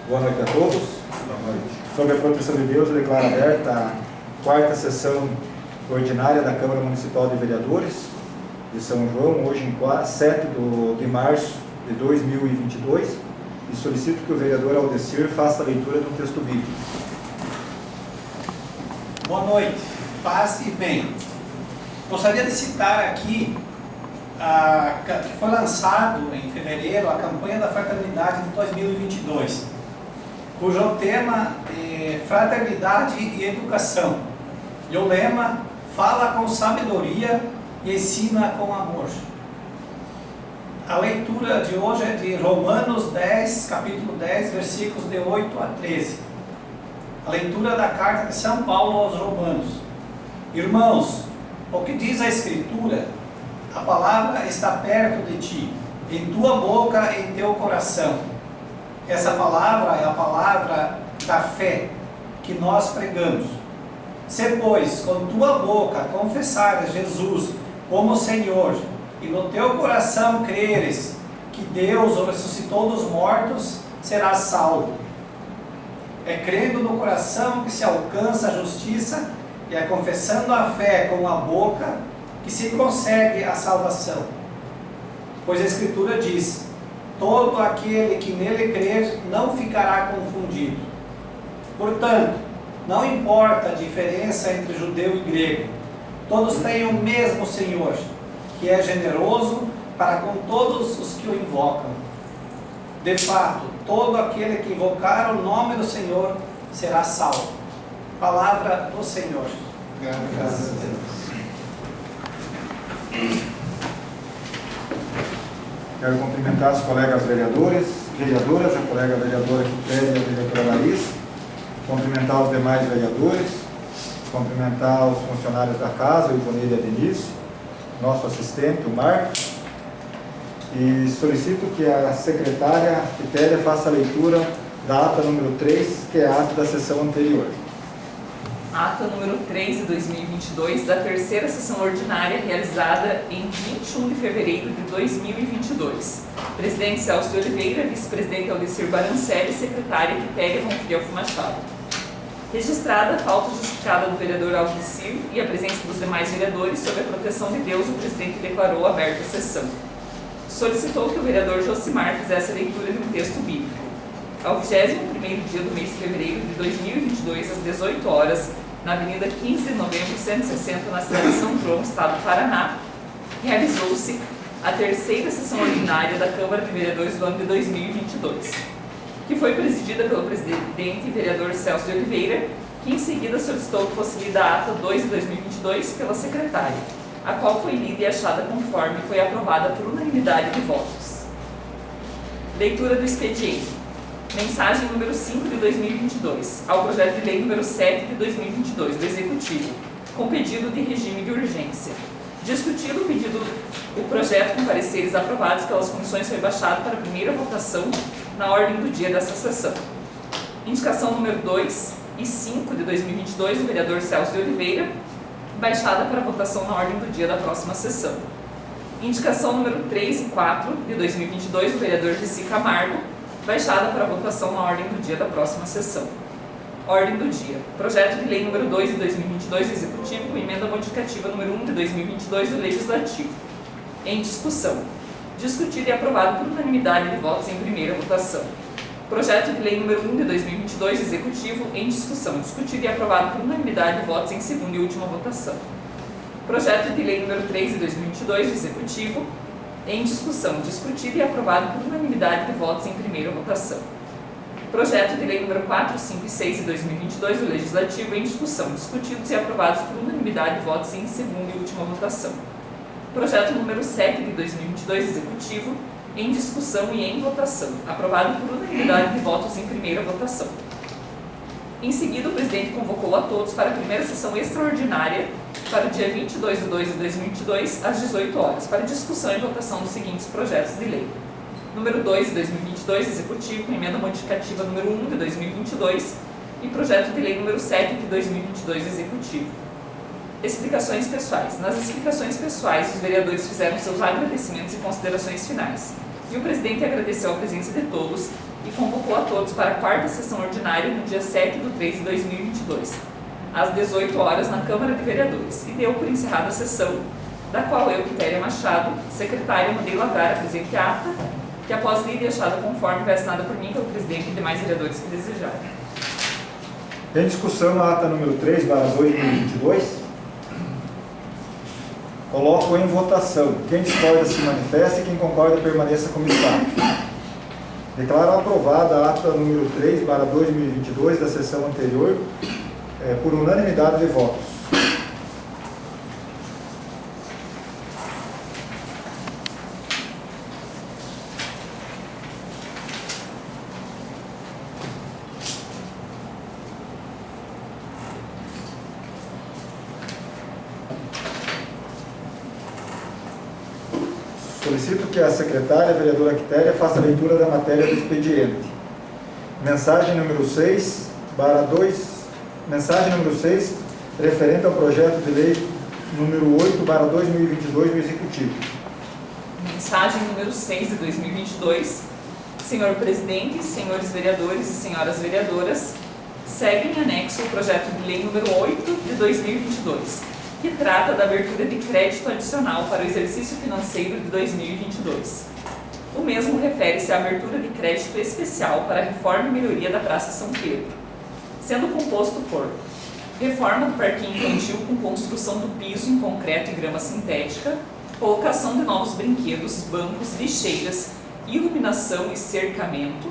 Boa noite a todos. Boa noite. Sob a proteção de Deus, eu declaro aberta a quarta sessão ordinária da Câmara Municipal de Vereadores de São João, hoje em 7 de março de 2022, e solicito que o vereador Aldecir faça a leitura do texto bíblico. Boa noite, paz e bem. Gostaria de citar aqui que foi lançado em fevereiro a campanha da Fraternidade de 2022, cujo tema é Fraternidade e Educação. E o lema: fala com sabedoria e ensina com amor. A leitura de hoje é de Romanos 10, capítulo 10, versículos de 8 a 13. A leitura da carta de São Paulo aos Romanos. Irmãos, o que diz a Escritura? A palavra está perto de ti, em tua boca e em teu coração. Essa palavra é a palavra da fé que nós pregamos. Se, pois, com tua boca confessares Jesus como Senhor, e no teu coração creres que Deus o ressuscitou dos mortos, serás salvo. É crendo no coração que se alcança a justiça, e é confessando a fé com a boca que se consegue a salvação. Pois a Escritura diz: todo aquele que nele crer não ficará confundido. Portanto, não importa a diferença entre judeu e grego, todos têm o mesmo Senhor, que é generoso para com todos os que o invocam. De fato, todo aquele que invocar o nome do Senhor será salvo. Palavra do Senhor. Graças a Deus. Quero cumprimentar os colegas vereadoras, a colega vereadora Quitéria e a vereadora Larissa, cumprimentar os demais vereadores, cumprimentar os funcionários da casa, o Ivonilha e a Denise, nosso assistente, o Marcos, e solicito que a secretária Quitéria faça a leitura da ata número 3, que é a ata da sessão anterior. Ata número 3 de 2022, da terceira sessão ordinária, realizada em 21 de fevereiro de 2022. Presidente Celso de Oliveira, vice-presidente Aldecir Barancelli, secretária Quitéria Ronfrielfo Machado. Registrada a falta justificada do vereador Aldecir e a presença dos demais vereadores, sob a proteção de Deus, o presidente declarou aberta a sessão. Solicitou que o vereador Josimar fizesse a leitura de um texto bíblico. Ao 21º dia do mês de fevereiro de 2022, às 18 horas, na Avenida 15 de Novembro, 160, na cidade de São João, estado do Paraná, realizou-se a terceira sessão ordinária da Câmara de Vereadores do ano de 2022, que foi presidida pelo presidente e vereador Celso de Oliveira, que em seguida solicitou que fosse lida a ata 2 de 2022 pela secretária, a qual foi lida e achada conforme foi aprovada por unanimidade de votos. Leitura do expediente. Mensagem número 5 de 2022, ao projeto de lei número 7 de 2022, do Executivo, com pedido de regime de urgência. Discutido o projeto com pareceres aprovados pelas comissões, foi baixado para a primeira votação na ordem do dia dessa sessão. Indicação número 2 e 5 de 2022, do vereador Celso de Oliveira, baixada para votação na ordem do dia da próxima sessão. Indicação número 3 e 4 de 2022, do vereador Jessi Camargo, baixada para votação na ordem do dia da próxima sessão. Ordem do dia. Projeto de lei número 2 de 2022 do Executivo, com emenda modificativa número 1 de 2022 do Legislativo. Em discussão. Discutido e aprovado por unanimidade de votos em primeira votação. Projeto de lei número 1 de 2022 do Executivo, em discussão. Discutido e aprovado por unanimidade de votos em segunda e última votação. Projeto de lei número 3 de 2022 do Executivo, em discussão, discutido e aprovado por unanimidade de votos em primeira votação. Projeto de lei número 4, 5 e 6 de 2022 do Legislativo, em discussão, discutidos e aprovados por unanimidade de votos em segunda e última votação. Projeto número 7 de 2022 do Executivo, em discussão e em votação, aprovado por unanimidade de votos em primeira votação. Em seguida, o presidente convocou a todos para a primeira sessão extraordinária para o dia 22 de 2 de 2022, às 18 horas, para discussão e votação dos seguintes projetos de lei. Número 2 de 2022, Executivo, com emenda modificativa número 1 de 2022, e projeto de lei número 7 de 2022, Executivo. Explicações pessoais. Nas explicações pessoais, os vereadores fizeram seus agradecimentos e considerações finais. E o presidente agradeceu a presença de todos e convocou a todos para a quarta sessão ordinária no dia 7/3/2022, às 18 horas na Câmara de Vereadores, e deu por encerrada a sessão, da qual eu, Quitéria Machado, secretária, mandei lavrar a presente ata, que após lida e achada conforme vai assinada por mim, pelo presidente e demais vereadores que desejarem. Em discussão a ata número 3/2022. Coloco em votação. Quem discorda se manifesta e quem concorda permaneça como está. Declaro aprovada a ata número 3/2022 da sessão anterior, por unanimidade de votos. Solicito que a secretária, a vereadora Quitéria, faça a leitura da matéria do expediente. Mensagem número 6, referente ao projeto de lei número 8/2022 do Executivo. Mensagem número 6 de 2022. Senhor presidente, senhores vereadores e senhoras vereadoras, segue em anexo o projeto de lei número 8 de 2022, que trata da abertura de crédito adicional para o exercício financeiro de 2022. O mesmo refere-se à abertura de crédito especial para a reforma e melhoria da Praça São Pedro, sendo composto por reforma do parquinho infantil com construção do piso em concreto e grama sintética, colocação de novos brinquedos, bancos, lixeiras, iluminação e cercamento,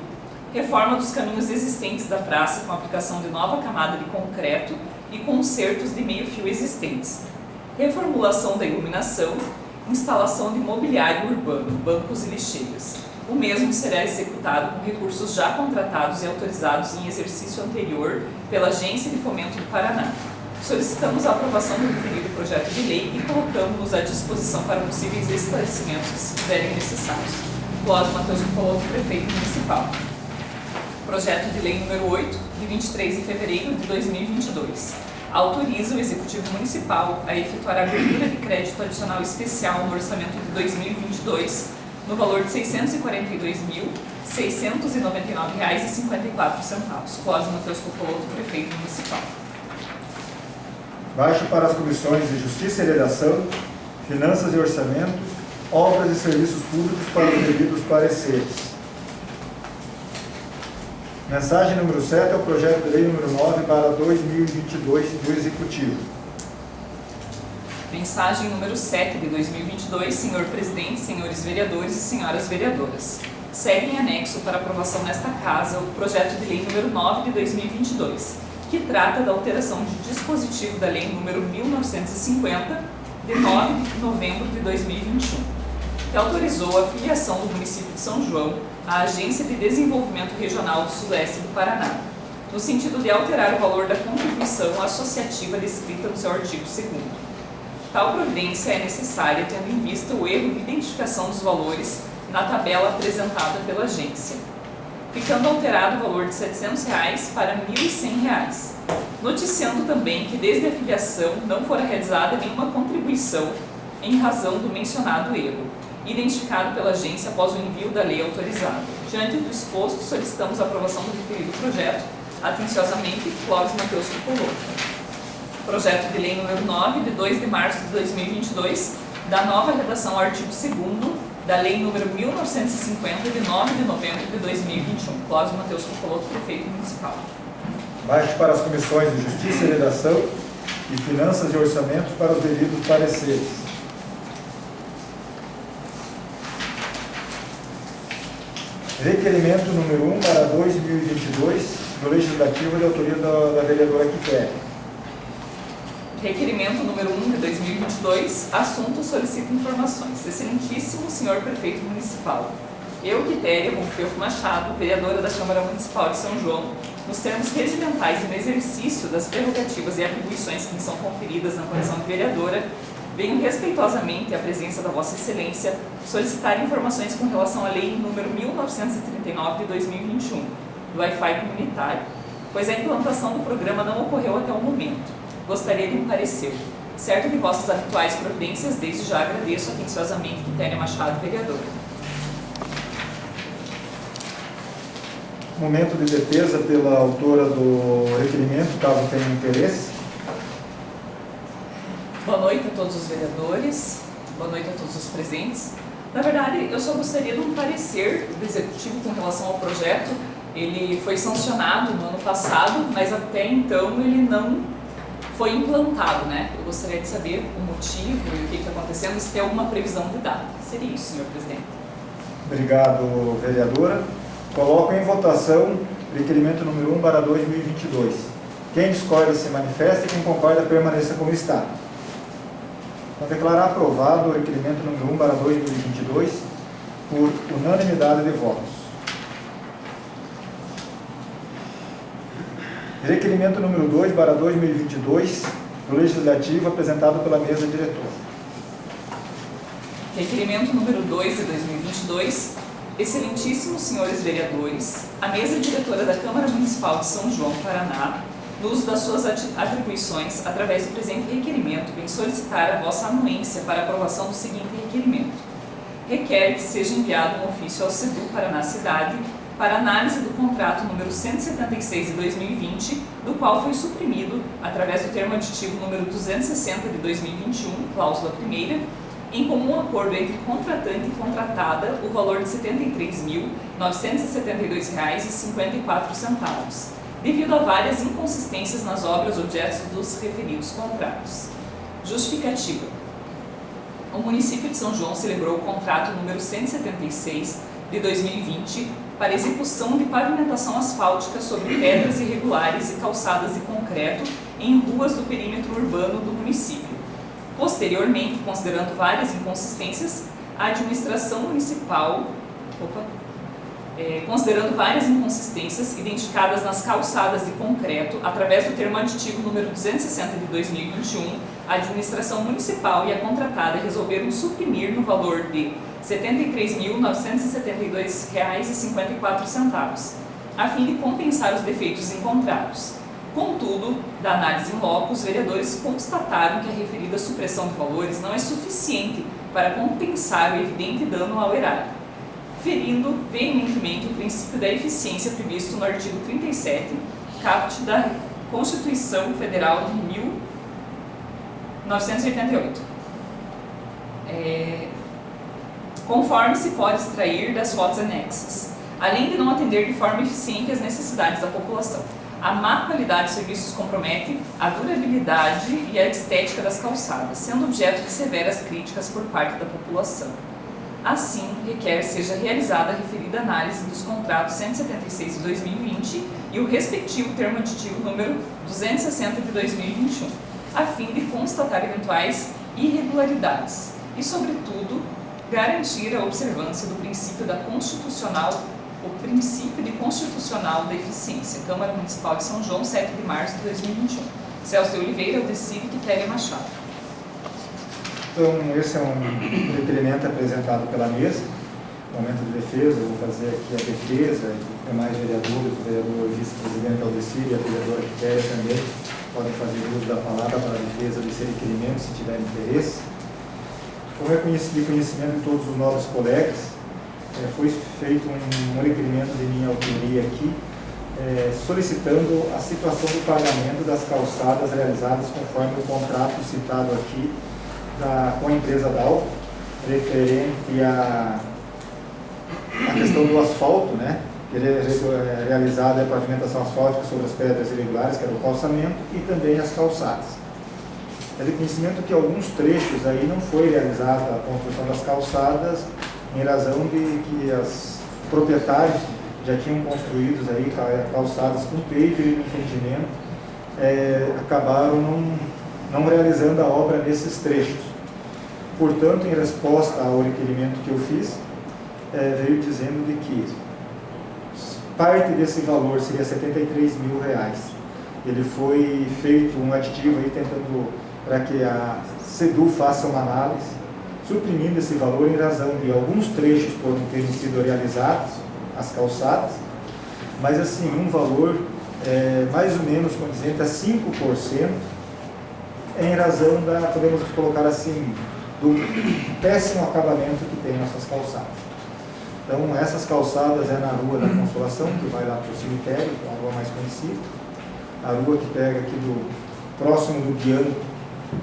reforma dos caminhos existentes da praça com aplicação de nova camada de concreto e consertos de meio-fio existentes, reformulação da iluminação, instalação de mobiliário urbano, bancos e lixeiras. O mesmo será executado com recursos já contratados e autorizados em exercício anterior pela Agência de Fomento do Paraná. Solicitamos a aprovação do referido projeto de lei e colocamos-nos à disposição para possíveis esclarecimentos que se fizerem necessários. Clóvis Matheus Cupoloto, prefeito municipal. Projeto de lei número 8, de 23 de fevereiro de 2022. Autoriza o Executivo Municipal a efetuar a abertura de crédito adicional especial no orçamento de 2022, no valor de R$ 642.699,54. Clóvis Matheus Cupoloto, prefeito municipal. Baixo para as comissões de Justiça e Redação, Finanças e Orçamentos, Obras e Serviços Públicos para os devidos pareceres. Mensagem número 7 é o projeto de lei número 9/2022 do Executivo. Mensagem número 7 de 2022, senhor presidente, senhores vereadores e senhoras vereadoras. Segue em anexo para aprovação nesta Casa o projeto de lei número 9 de 2022, que trata da alteração de dispositivo da lei número 1950, de 9 de novembro de 2021, que autorizou a filiação do município de São João à Agência de Desenvolvimento Regional do Sudoeste do Paraná, no sentido de alterar o valor da contribuição associativa descrita no seu artigo 2º. Tal providência é necessária tendo em vista o erro de identificação dos valores na tabela apresentada pela agência, ficando alterado o valor de R$ 700 para R$ 1.100, noticiando também que desde a filiação não fora realizada nenhuma contribuição em razão do mencionado erro, identificado pela agência após o envio da lei autorizada. Diante do exposto, solicitamos a aprovação do referido projeto. Atenciosamente, Clóvis Matheus Cupoloto. Projeto de lei número 9, de 2 de março de 2022, da nova redação ao artigo 2º da lei número 1950, de 9 de novembro de 2021. Clóvis Matheus Cupoloto, prefeito municipal. Baixo para as comissões de Justiça e Redação e Finanças e Orçamentos para os devidos pareceres. Requerimento número 1/2022 do Legislativo de autoria da vereadora Quitéria. Requerimento número 1 de 2022, assunto solicita informações. Excelentíssimo senhor prefeito municipal, eu, Quitéria Bonfilco Machado, vereadora da Câmara Municipal de São João, nos termos regimentais e no exercício das prerrogativas e atribuições que me são conferidas na condição de vereadora, venho respeitosamente à presença da Vossa Excelência solicitar informações com relação à Lei número 1939 de 2021, do Wi-Fi comunitário, pois a implantação do programa não ocorreu até o momento. Gostaria de um parecer. Certo de vossas habituais providências, desde já agradeço atenciosamente Quitéria Machado, vereadora. Momento de defesa pela autora do requerimento, caso tenha interesse. Boa noite a todos os vereadores, boa noite a todos os presentes. Na verdade, eu só gostaria de um parecer do Executivo com relação ao projeto. Ele foi sancionado no ano passado, mas até então ele não foi implantado, né? Eu gostaria de saber o motivo e o que está acontecendo, se tem alguma previsão de data. Seria isso, senhor presidente. Obrigado, vereadora. Coloco em votação o requerimento número 1/2022. Quem discorda se manifesta e quem concorda permaneça como está. Vou declarar aprovado o requerimento número 1/2022 por unanimidade de votos. Requerimento número 2/2022 do Legislativo apresentado pela mesa diretora. Requerimento número 2 de 2022. Excelentíssimos senhores vereadores, a mesa diretora da Câmara Municipal de São João, Paraná, no uso das suas atribuições, através do presente requerimento, vem solicitar a vossa anuência para aprovação do seguinte requerimento. Requer que seja enviado um ofício ao SEDU Paraná Cidade para análise do contrato número 176 de 2020, do qual foi suprimido, através do termo aditivo número 260 de 2021, cláusula primeira, em comum acordo entre contratante e contratada, o valor de R$ 73.972,54, devido a várias inconsistências nas obras objetos dos referidos contratos. Justificativa. O município de São João celebrou o contrato número 176 de 2020 para execução de pavimentação asfáltica sobre pedras irregulares e calçadas de concreto em ruas do perímetro urbano do município. Posteriormente, considerando várias inconsistências, a administração municipal, considerando várias inconsistências identificadas nas calçadas de concreto, através do termo aditivo número 260 de 2021, a administração municipal e a contratada resolveram suprimir no valor de R$ 73.972,54, a fim de compensar os defeitos encontrados. Contudo, da análise em loco, os vereadores constataram que a referida supressão de valores não é suficiente para compensar o evidente dano ao erário, ferindo veementemente o princípio da eficiência previsto no artigo 37, caput da Constituição Federal de 1988. Conforme se pode extrair das fotos anexas, além de não atender de forma eficiente às necessidades da população. A má qualidade de serviços compromete a durabilidade e a estética das calçadas, sendo objeto de severas críticas por parte da população. Assim, requer seja realizada a referida análise dos contratos 176 de 2020 e o respectivo termo aditivo número 260 de 2021, a fim de constatar eventuais irregularidades e, sobretudo, garantir a observância do princípio de constitucional da eficiência. Câmara Municipal de São João, 7 de março de 2021. Celso de Oliveira, Aldecir e Quitéria Machado. Então, esse é um requerimento apresentado pela mesa. No momento de defesa, eu vou fazer aqui a defesa e os demais vereadores, o vereador vice-presidente Aldecir e a vereadora Quitéria também podem fazer uso da palavra para a defesa desse requerimento, se tiver interesse. Como é de conhecimento de todos os novos colegas, foi feito um requerimento de minha autoria aqui, solicitando a situação do pagamento das calçadas realizadas conforme o contrato citado aqui com a empresa Dalva, referente à questão do asfalto, né? Que é realizada a pavimentação asfáltica sobre as pedras irregulares, que era o calçamento, e também as calçadas. É de conhecimento que alguns trechos aí não foi realizada a construção das calçadas, em razão de que os proprietários já tinham construídos aí calçadas com paver e entendimento, acabaram não realizando a obra nesses trechos. Portanto, em resposta ao requerimento que eu fiz, veio dizendo de que parte desse valor seria R$ 73 mil. Ele foi feito um aditivo aí tentando para que a SEDU faça uma análise, suprimindo esse valor em razão de alguns trechos por não terem sido realizados, as calçadas, mas assim, um valor mais ou menos condizente a 5%, em razão podemos colocar assim, do péssimo acabamento que tem nossas calçadas. Então, essas calçadas é na Rua da Consolação, que vai lá para o cemitério, a rua mais conhecida. A rua que pega aqui próximo do Guiando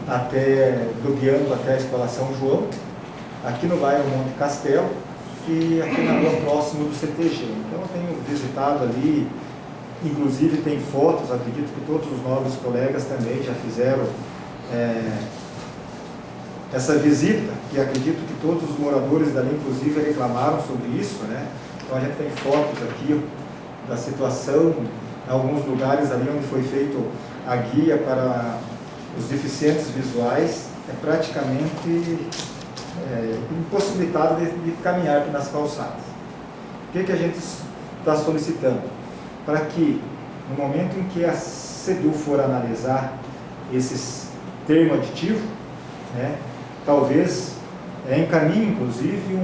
até a Escola São João. Aqui no bairro Monte Castelo e aqui na rua próximo do CTG. Então, eu tenho visitado ali, inclusive tem fotos, acredito que todos os novos colegas também já fizeram essa visita, e acredito que todos os moradores dali, inclusive, reclamaram sobre isso, né? Então a gente tem fotos aqui da situação, em alguns lugares ali onde foi feito a guia para os deficientes visuais, é praticamente impossibilitado de caminhar nas calçadas. O que a gente está solicitando? Para que, no momento em que a SEDU for analisar esses termos aditivos, né, talvez encaminhe, inclusive,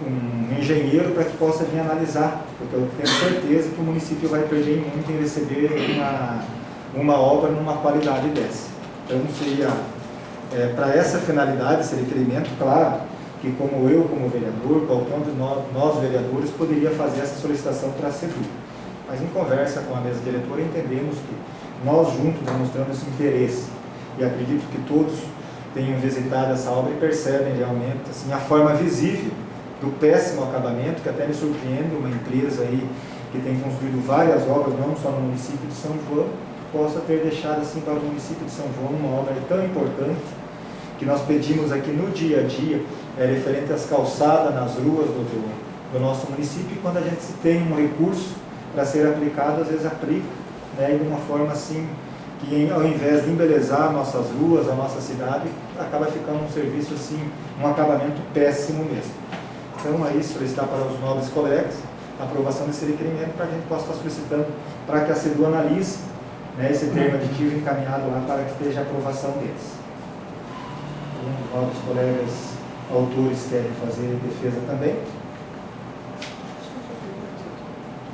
um engenheiro para que possa vir analisar, porque eu tenho certeza que o município vai perder muito em receber uma obra numa qualidade dessa. Então, seria, para essa finalidade, esse requerimento, claro, que como eu, como vereador, qualquer um de nós vereadores, poderia fazer essa solicitação para a SEDU. Mas em conversa com a mesa diretora, entendemos que nós juntos demonstramos esse interesse. E acredito que todos tenham visitado essa obra e percebem realmente assim, a forma visível do péssimo acabamento, que até me surpreende uma empresa aí que tem construído várias obras, não só no município de São João, possa ter deixado assim para o município de São João uma obra tão importante, que nós pedimos aqui no dia a dia, referente às calçadas nas ruas do nosso município, e quando a gente tem um recurso para ser aplicado, às vezes aplica, né, de uma forma assim, que ao invés de embelezar nossas ruas, a nossa cidade, acaba ficando um serviço assim, um acabamento péssimo mesmo. Então, aí solicitar para os nobres colegas a aprovação desse requerimento para que a gente possa estar solicitando para que a SEDU analise, né, esse termo aditivo encaminhado lá para que esteja a aprovação deles. Os nobres colegas autores querem fazer defesa também.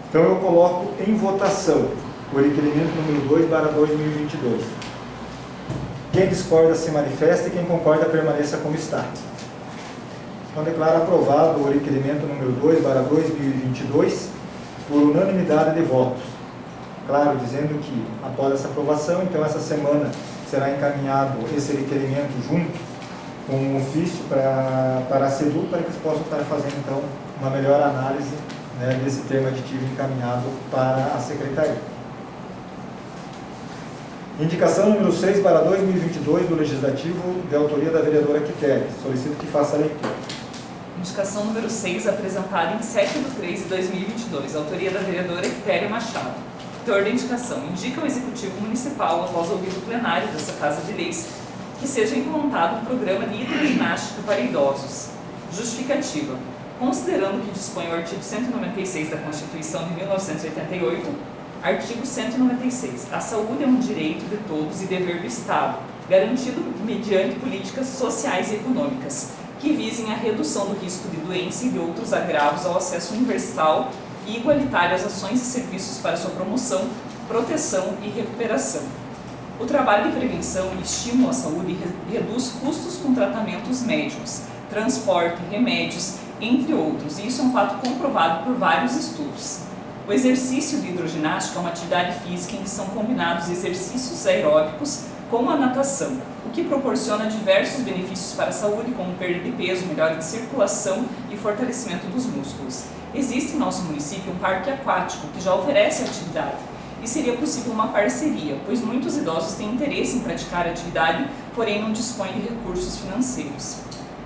Então, eu coloco em votação o requerimento número 2/2022. Quem discorda se manifesta e quem concorda permaneça como está. Então, declaro aprovado o requerimento número 2/2022 por unanimidade de votos. Claro, dizendo que após essa aprovação, então essa semana será encaminhado esse requerimento junto com um ofício para a SEDU, para que eles possam estar fazendo então uma melhor análise, né, desse termo aditivo encaminhado para a Secretaria. Indicação número 6/2022 do Legislativo, de autoria da vereadora Quitéria. Solicito que faça a leitura. Indicação número 6, apresentada em 7/3/2022, autoria da vereadora Quitéria Machado. Teor da indicação: indica ao Executivo Municipal, após ouvir o plenário dessa Casa de Leis, que seja implantado um programa de hidroginástica para idosos. Justificativa: considerando que dispõe o artigo 196 da Constituição de 1988, artigo 196, a saúde é um direito de todos e dever do Estado, garantido mediante políticas sociais e econômicas, que visem a redução do risco de doença e de outros agravos ao acesso universal e igualitário às ações e serviços para sua promoção, proteção e recuperação. O trabalho de prevenção e estímulo à saúde reduz custos com tratamentos médicos, transporte, remédios, entre outros, e isso é um fato comprovado por vários estudos. O exercício de hidroginástica é uma atividade física em que são combinados exercícios aeróbicos com a natação, o que proporciona diversos benefícios para a saúde, como perda de peso, melhora de circulação e fortalecimento dos músculos. Existe em nosso município um parque aquático que já oferece a atividade, e seria possível uma parceria, pois muitos idosos têm interesse em praticar a atividade, porém não dispõem de recursos financeiros.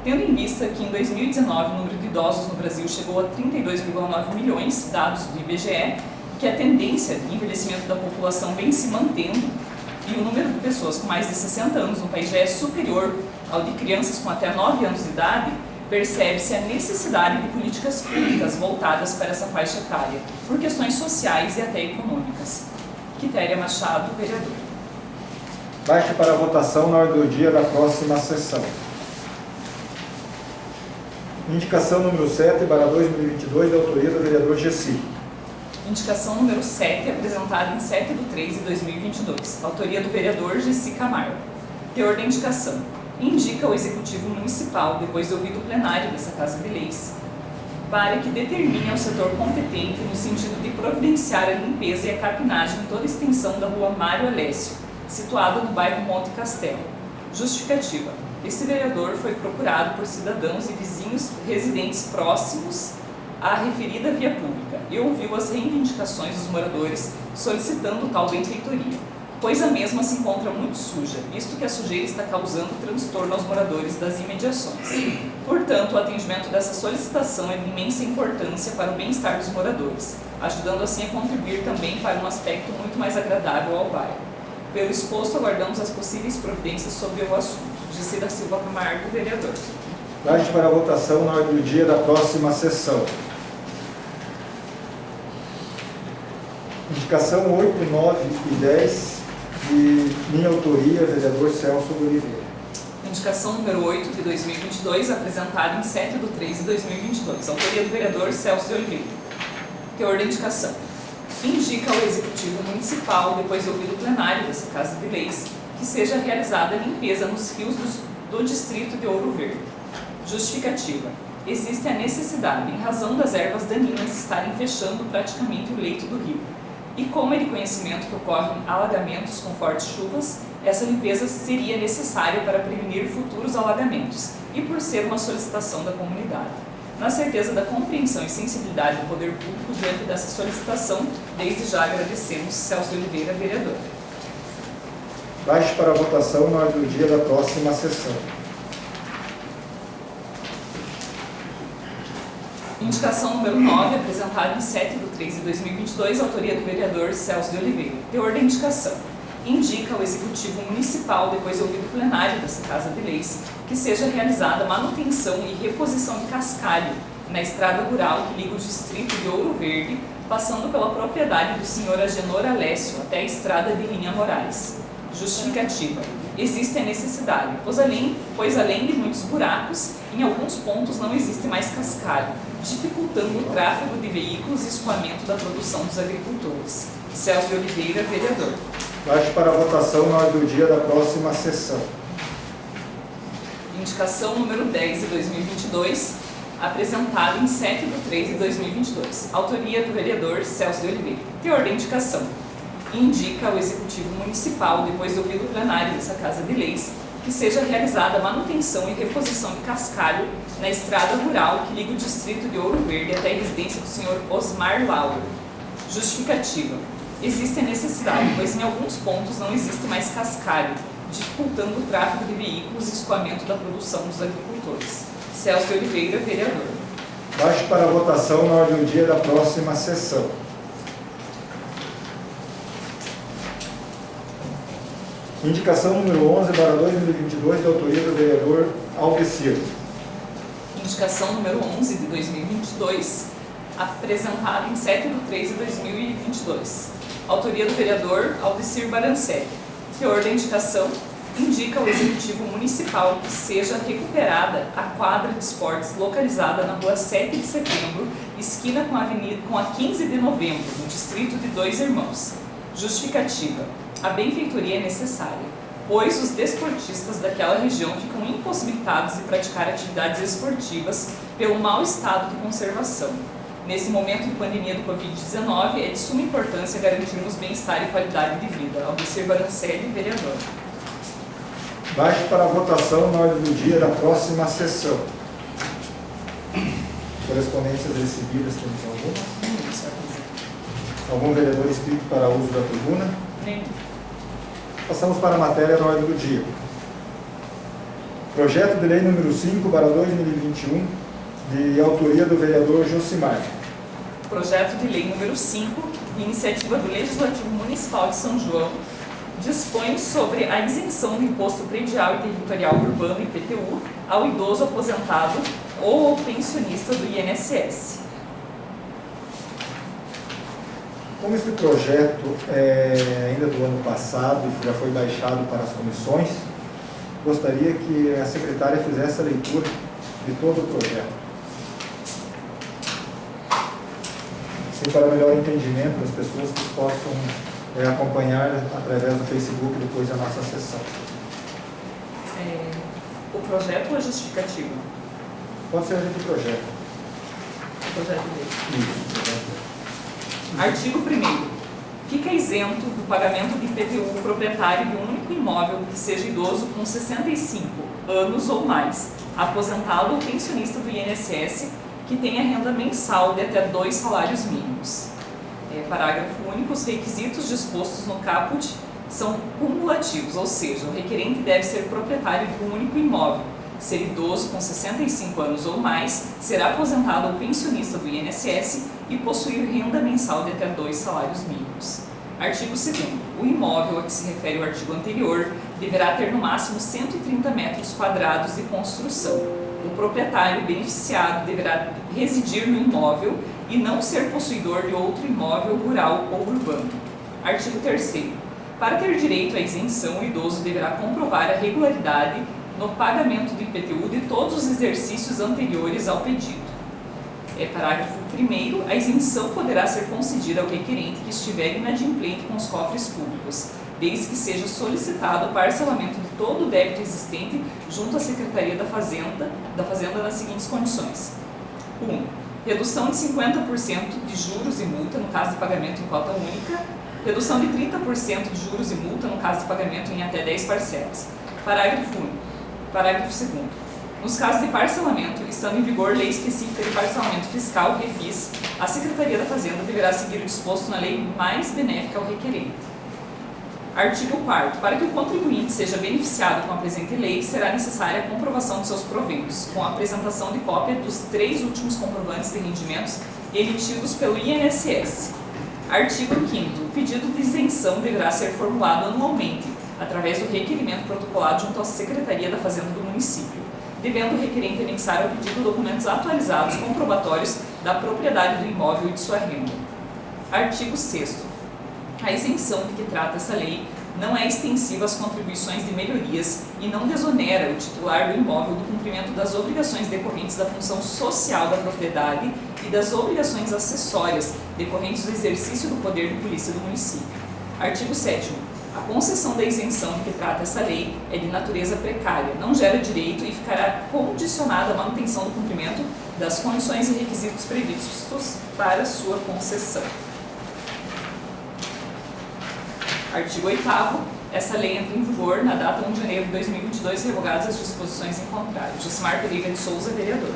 Tendo em vista que em 2019 o número de idosos no Brasil chegou a 32,9 milhões, dados do IBGE, que a tendência de envelhecimento da população vem se mantendo, e o número de pessoas com mais de 60 anos no país já é superior ao de crianças com até 9 anos de idade, percebe-se a necessidade de políticas públicas voltadas para essa faixa etária, por questões sociais e até econômicas. Quitéria Machado, vereador. Baixe para a votação na ordem do dia da próxima sessão. Indicação número 7/2022, da autoria do vereador Gessi. Indicação número 7, apresentada em 7/3/2022, autoria do vereador Gessi Camargo. Teor da indicação: indica ao Executivo Municipal, depois de ouvido o plenário dessa Casa de Leis, para que determine ao setor competente no sentido de providenciar a limpeza e a capinagem em toda a extensão da rua Mário Alessio, situada no bairro Monte Castelo. Justificativa. Este vereador foi procurado por cidadãos e vizinhos residentes próximos à referida via pública e ouviu as reivindicações dos moradores solicitando tal benfeitoria, pois a mesma se encontra muito suja, visto que a sujeira está causando transtorno aos moradores das imediações. Portanto, o atendimento dessa solicitação é de imensa importância para o bem-estar dos moradores, ajudando assim a contribuir também para um aspecto muito mais agradável ao bairro. Pelo exposto, aguardamos as possíveis providências sobre o assunto. Gissi da Silva Camargo, vereador. Traje para votação na ordem do dia da próxima sessão. Indicação 8, 9 e 10 de minha autoria, vereador Celso de Oliveira. Indicação número 8 de 2022, apresentada em 7/3/2022. Autoria do vereador Celso de Oliveira. Teor da indicação. Indica ao Executivo Municipal, depois de ouvido o plenário dessa Casa de Leis, que seja realizada a limpeza nos rios do distrito de Ouro Verde. Justificativa. Existe a necessidade, em razão das ervas daninhas estarem fechando praticamente o leito do rio. E como é de conhecimento que ocorrem alagamentos com fortes chuvas, essa limpeza seria necessária para prevenir futuros alagamentos e por ser uma solicitação da comunidade. Na certeza da compreensão e sensibilidade do poder público diante dessa solicitação, desde já agradecemos Celso de Oliveira, vereador. Baixe para votação na ordem do dia da próxima sessão. Indicação número 9, apresentada em 7/3/2022, autoria do vereador Celso de Oliveira. Teor da indicação. Indica ao Executivo Municipal, depois de ouvido o plenário dessa Casa de Leis, que seja realizada manutenção e reposição de cascalho na estrada rural que liga o distrito de Ouro Verde, passando pela propriedade do senhor Agenor Alessio até a estrada de Linha Moraes. Justificativa. Existe a necessidade, pois além de muitos buracos, em alguns pontos não existe mais cascalho, dificultando o tráfego de veículos e escoamento da produção dos agricultores. Celso de Oliveira, vereador. Baixe para votação na ordem do dia da próxima sessão. Indicação número 10 de 2022, apresentada em 7/3/2022. Autoria do vereador Celso de Oliveira. Teor da indicação. Indica ao Executivo Municipal, depois de ouvido o plenário dessa Casa de Leis, que seja realizada a manutenção e reposição de cascalho na estrada rural que liga o distrito de Ouro Verde até a residência do senhor Osmar Lauro. Justificativa. Existe a necessidade, pois em alguns pontos não existe mais cascalho, dificultando o tráfego de veículos e escoamento da produção dos agricultores. Celso de Oliveira, vereador. Baixe para votação na ordem do dia da próxima sessão. Indicação número 11/2022, da autoria do vereador Aldecir. Indicação número 11 de 2022, apresentada em 7/3/2022. Autoria do vereador Aldecir Barancelli. Teor da indicação. Indica ao Executivo Municipal que seja recuperada a quadra de esportes localizada na rua 7 de Setembro, esquina com a 15 de Novembro, no distrito de Dois Irmãos. Justificativa. A benfeitoria é necessária, pois os desportistas daquela região ficam impossibilitados de praticar atividades esportivas pelo mau estado de conservação. Nesse momento de pandemia do Covid-19, é de suma importância garantirmos bem-estar e qualidade de vida. Aldecir Barancelli, vereador. Baixe para a votação na ordem do dia da próxima sessão. Correspondências recebidas, temos algumas? Algum vereador inscrito para uso da tribuna? Nenhum. Passamos para a matéria da ordem do dia. Projeto de lei número 5/2021, de autoria do vereador Josimar. Projeto de lei número 5, iniciativa do Legislativo Municipal de São João, dispõe sobre a isenção do imposto predial e territorial urbano, IPTU, ao idoso aposentado ou ao pensionista do INSS. Como este projeto é ainda do ano passado e já foi baixado para as comissões, gostaria que a secretária fizesse a leitura de todo o projeto. Assim, para melhor entendimento das pessoas que possam acompanhar através do Facebook depois da nossa sessão. o projeto ou a justificativa? Pode ser a gente projeto. O projeto dele. Isso. Artigo 1º. Fica isento do pagamento de IPTU o proprietário de um único imóvel que seja idoso com 65 anos ou mais, aposentado ou pensionista do INSS, que tenha renda mensal de até 2 salários mínimos. Parágrafo único. Os requisitos dispostos no caput são cumulativos, ou seja, o requerente deve ser proprietário de um único imóvel, ser idoso com 65 anos ou mais, ser aposentado ou pensionista do INSS e possuir renda mensal de até 2 salários mínimos. Artigo 2º. O imóvel a que se refere o artigo anterior deverá ter no máximo 130 metros quadrados de construção. O proprietário beneficiado deverá residir no imóvel e não ser possuidor de outro imóvel rural ou urbano. Artigo 3º. Para ter direito à isenção, o idoso deverá comprovar a regularidade no pagamento do IPTU de todos os exercícios anteriores ao pedido. Parágrafo 1º. A isenção poderá ser concedida ao requerente que estiver inadimplente com os cofres públicos, desde que seja solicitado o parcelamento de todo o débito existente junto à Secretaria da Fazenda nas seguintes condições. 1. Redução de 50% de juros e multa no caso de pagamento em cota única. Redução de 30% de juros e multa no caso de pagamento em até 10 parcelas. Parágrafo único. Parágrafo 2º. Nos casos de parcelamento, estando em vigor lei específica de parcelamento fiscal, refis, a Secretaria da Fazenda deverá seguir o disposto na lei mais benéfica ao requerente. Artigo 4º. Para que o contribuinte seja beneficiado com a presente lei, será necessária a comprovação de seus proventos, com a apresentação de cópia dos 3 últimos comprovantes de rendimentos emitidos pelo INSS. Artigo 5º. O pedido de isenção deverá ser formulado anualmente, através do requerimento protocolado junto à Secretaria da Fazenda do município, devendo o requerente anexar ao pedido documentos atualizados comprobatórios da propriedade do imóvel e de sua renda. Artigo 6º. A isenção de que trata essa lei não é extensiva às contribuições de melhorias e não desonera o titular do imóvel do cumprimento das obrigações decorrentes da função social da propriedade e das obrigações acessórias decorrentes do exercício do poder de polícia do município. Artigo 7º. A concessão da isenção de que trata essa lei é de natureza precária, não gera direito e ficará condicionada à manutenção do cumprimento das condições e requisitos previstos para sua concessão. Artigo 8º. Essa lei entra em vigor na data 1 de janeiro de 2022, revogadas as disposições em contrário. Josimar Pereira de Souza, vereador.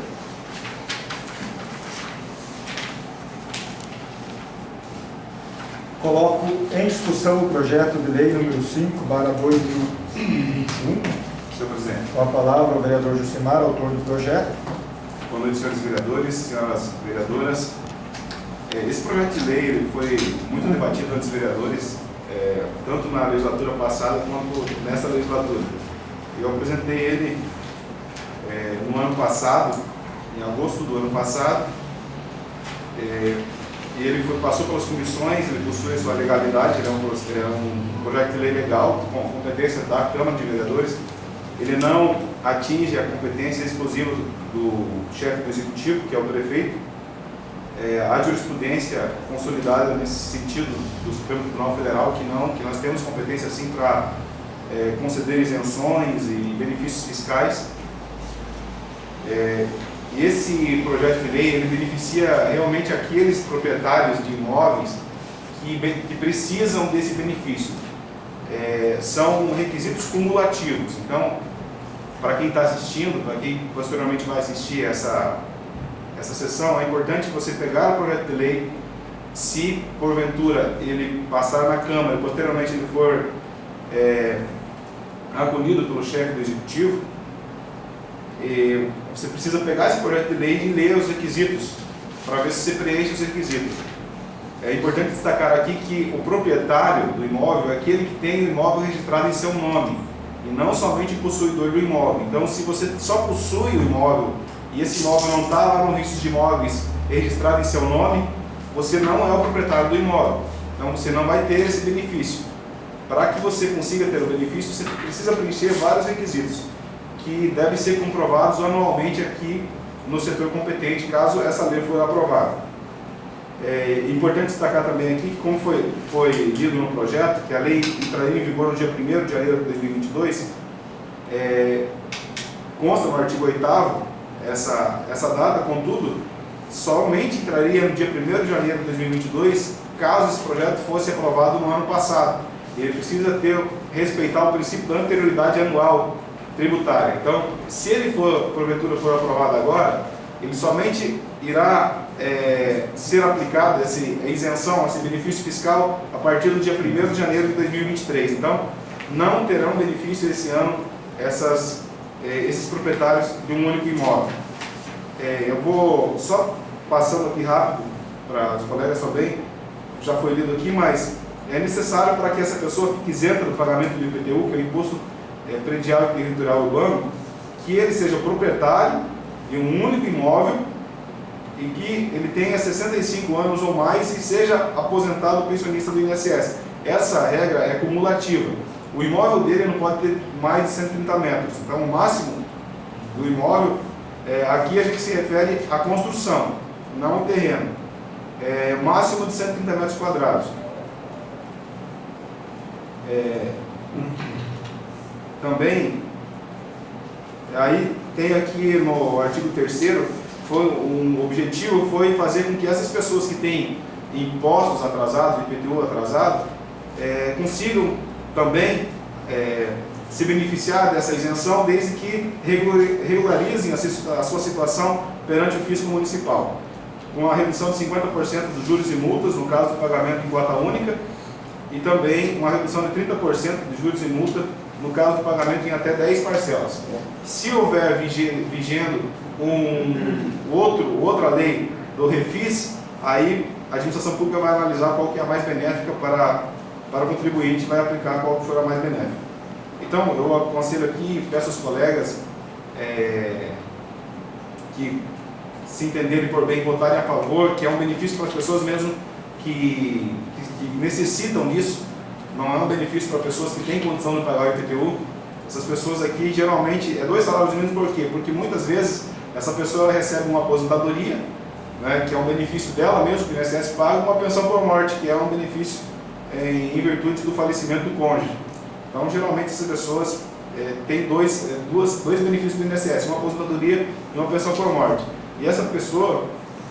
Coloco em discussão o projeto de lei número 5/2021. Senhor presidente. Com a palavra o vereador Josimar, autor do projeto. Boa noite, senhores vereadores, senhoras vereadoras. Esse projeto de lei ele foi muito debatido entre os vereadores, tanto na legislatura passada quanto nesta legislatura. Eu apresentei ele no ano passado, em agosto do ano passado. Ele passou pelas comissões, ele possui sua legalidade, ele é um projeto de lei legal, com competência da Câmara de Vereadores. Ele não atinge a competência exclusiva do chefe do Executivo, que é o prefeito. Há jurisprudência consolidada nesse sentido do Supremo Tribunal Federal, que nós temos competência sim para conceder isenções e benefícios fiscais. Esse projeto de lei ele beneficia realmente aqueles proprietários de imóveis que precisam desse benefício. São requisitos cumulativos. Então, para quem está assistindo, para quem posteriormente vai assistir essa sessão, é importante você pegar o projeto de lei. Se porventura ele passar na Câmara e posteriormente ele for acolhido pelo chefe do Executivo, você precisa pegar esse projeto de lei e ler os requisitos, para ver se você preenche os requisitos. É importante destacar aqui que o proprietário do imóvel é aquele que tem o imóvel registrado em seu nome, e não somente o possuidor do imóvel. Então, se você só possui o imóvel, e esse imóvel não está lá no registro de imóveis registrado em seu nome, você não é o proprietário do imóvel. Então, você não vai ter esse benefício. Para que você consiga ter o benefício, você precisa preencher vários requisitos, que devem ser comprovados anualmente aqui no setor competente, caso essa lei for aprovada. É importante destacar também aqui, como foi lido no projeto, que a lei entraria em vigor no dia 1º de janeiro de 2022, consta no artigo 8º essa data, contudo, somente entraria no dia 1º de janeiro de 2022, caso esse projeto fosse aprovado no ano passado. Ele precisa respeitar o princípio da anterioridade anual tributária. Então, se ele porventura for aprovado agora, ele somente irá ser aplicado essa isenção, esse benefício fiscal a partir do dia 1º de janeiro de 2023. Então, não terão benefício esse ano esses proprietários de um único imóvel. Eu vou só passando aqui rápido para os colegas também, já foi lido aqui, mas é necessário para que essa pessoa fique isenta do pagamento do IPTU, que é o Imposto Predial e Territorial Urbano, que ele seja proprietário de um único imóvel e que ele tenha 65 anos ou mais e seja aposentado ou pensionista do INSS. Essa regra é cumulativa. O imóvel dele não pode ter mais de 130 metros. Então, o máximo do imóvel, aqui a gente se refere à construção, não ao terreno. Máximo de 130 metros quadrados. Também, aí tem aqui no artigo 3º, um objetivo foi fazer com que essas pessoas que têm impostos atrasados, IPTU atrasado, consigam também se beneficiar dessa isenção, desde que regularizem a sua situação perante o fisco municipal, com a redução de 50% dos juros e multas, no caso do pagamento em cota única, e também uma redução de 30% dos juros e multa, no caso do pagamento em até 10 parcelas. Se houver vigendo outra lei do Refis, aí a administração pública vai analisar qual que é a mais benéfica para o contribuinte, vai aplicar qual que for a mais benéfica. Então, eu aconselho aqui, peço aos colegas que se entenderem por bem, votarem a favor, que é um benefício para as pessoas mesmo que necessitam disso, não é um benefício para pessoas que têm condição de pagar o IPTU. Essas pessoas aqui, geralmente, 2 salários mínimos, por quê? Porque muitas vezes essa pessoa recebe uma aposentadoria, né, que é um benefício dela mesmo, que o INSS paga, uma pensão por morte, que é um benefício em virtude do falecimento do cônjuge. Então, geralmente, essas pessoas têm dois benefícios do INSS, uma aposentadoria e uma pensão por morte. E essa pessoa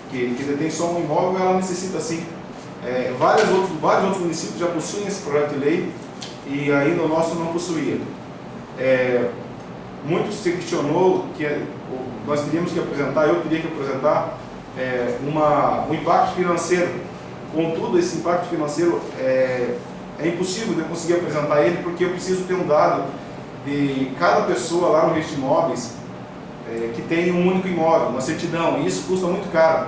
que detém só um imóvel, ela necessita, assim, vários outros municípios já possuem esse projeto de lei e ainda o nosso não possuía. Muito se questionou que nós teríamos que apresentar, eu teria que apresentar um impacto financeiro. Contudo, esse impacto financeiro é impossível de eu conseguir apresentar ele, porque eu preciso ter um dado de cada pessoa lá no registro de imóveis que tem um único imóvel, uma certidão, e isso custa muito caro.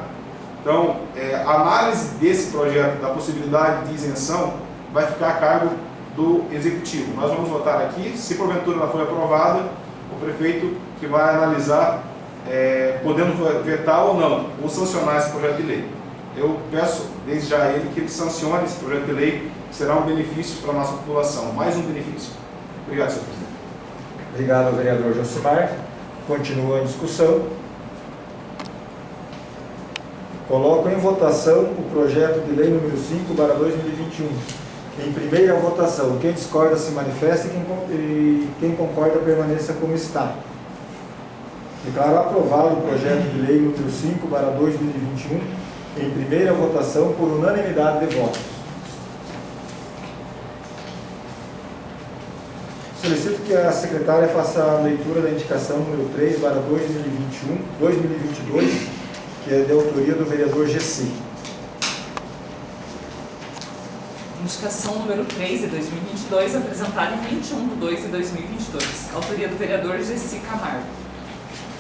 Então, a análise desse projeto, da possibilidade de isenção, vai ficar a cargo do Executivo. Nós vamos votar aqui, se porventura ela for aprovada, o prefeito que vai analisar, podendo vetar ou não, ou sancionar esse projeto de lei. Eu peço, desde já a ele, que ele sancione esse projeto de lei, que será um benefício para a nossa população, mais um benefício. Obrigado, senhor presidente. Obrigado, vereador Josimar. Continua a discussão. Coloco em votação o projeto de lei número 5/2021. Em primeira votação, quem discorda se manifesta e quem concorda permaneça como está. Declaro aprovado o projeto de lei número 5/2021 em primeira votação por unanimidade de votos. Solicito que a secretária faça a leitura da indicação número 3/2022, que é de autoria do vereador GC. Indicação número 3 de 2022, apresentada em 21/2/2022. Autoria do vereador GC Camargo.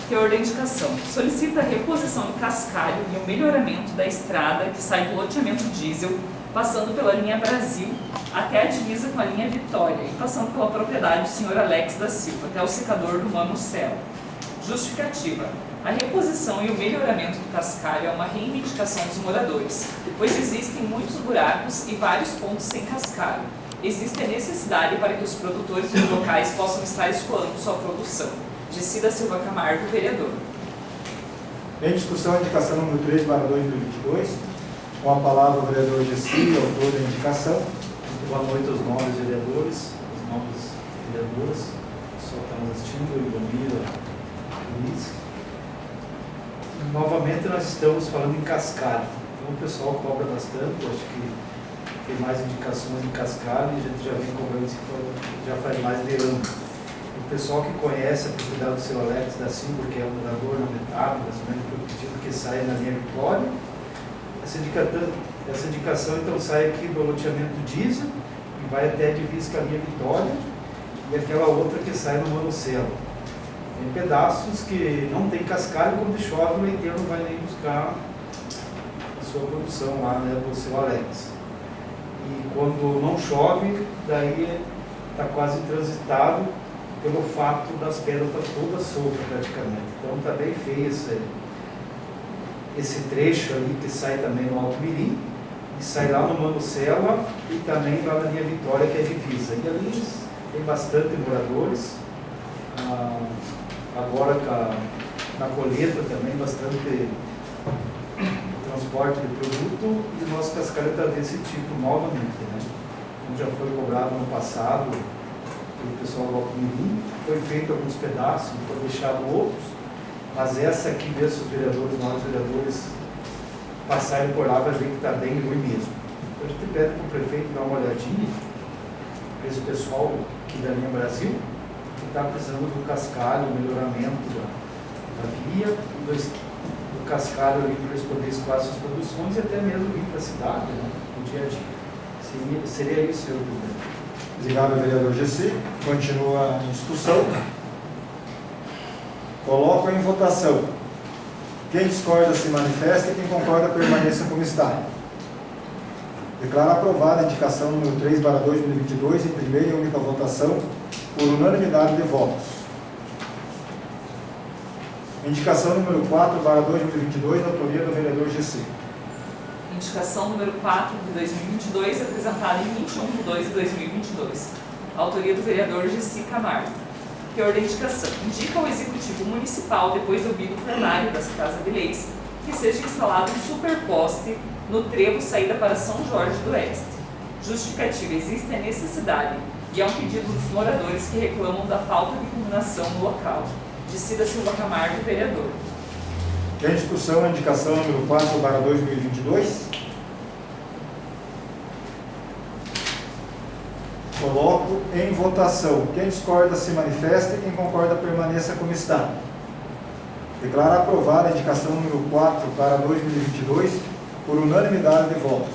Teor da indicação. Solicita a reposição de cascalho e o melhoramento da estrada que sai do loteamento diesel, passando pela linha Brasil até a divisa com a linha Vitória e passando pela propriedade do senhor Alex da Silva, até o secador do Mano Céu. Justificativa. A reposição e o melhoramento do cascalho é uma reivindicação dos moradores, pois existem muitos buracos e vários pontos sem cascalho. Existe a necessidade para que os produtores dos locais possam estar escoando sua produção. Gessi da Silva Camargo, vereador. Em discussão, a indicação número 3/2022. Com a palavra o vereador Gessi, autor da indicação. Muito boa noite aos nobres vereadores, às nobres vereadoras, que só estamos assistindo, o Ibamira, Luiz. Novamente nós estamos falando em cascalho, então o pessoal cobra bastante, eu acho que tem mais indicações em cascalho e a gente já vem cobrando isso já faz mais de ano. O pessoal que conhece a propriedade do seu Alex da Silva, que é o morador na metade, mais ou menos, foi o pedido que sai na linha Vitória. Essa indicação então sai aqui do loteamento diesel e vai até a divisa com a linha Vitória e aquela outra que sai no Monocelo. Tem pedaços que não tem cascalho, quando chove o leiteiro não vai nem buscar a sua produção lá, né, do seu Alex. E quando não chove, daí está quase intransitável pelo fato das pedras estar todas soltas praticamente. Então está bem feio esse trecho ali que sai também no Alto Mirim, e sai lá no Monocela e também lá na linha Vitória, que é a divisa. E ali tem bastante moradores, agora na colheita também bastante transporte de produto, e o nosso cascalho está desse tipo novamente, né? Como já foi cobrado no passado pelo pessoal do Alto Mirim, foi feito alguns pedaços, foi deixado outros, mas essa aqui mesmo, os vereadores, nós vereadores, passarem por lá para ver que está bem ruim mesmo. Então a gente pede para o prefeito dar uma olhadinha para esse pessoal aqui da linha Brasil, que está precisando do cascalho, melhoramento da via, do cascalho ali para eles poderem escoar suas produções e até mesmo vir para a cidade, né, no dia a dia. Seria isso, senhor presidente. Obrigado, vereador Gessi. Continua em discussão. Coloco em votação. Quem discorda se manifesta e quem concorda permaneça como está. Declaro aprovada a indicação número 3/2022 em primeira e única votação por unanimidade de votos. Indicação número 4/2022, da autoria do vereador Gessi. Indicação número 4 de 2022, apresentada em 21/2/2022. Autoria do vereador Gessi Camargo. Teor da indicação. Indica ao Executivo Municipal, depois do ouvido plenário das Casas de Leis, que seja instalado um superposte no trevo saída para São Jorge do Oeste. Justificativa. Existe a necessidade e é um pedido dos moradores que reclamam da falta de iluminação no local. Dicida Silva Camargo, vereador. Em discussão a indicação número 4/2022. Coloco em votação. Quem discorda se manifesta e quem concorda permaneça como está. Declaro aprovada a indicação número 4/2022 por unanimidade de votos.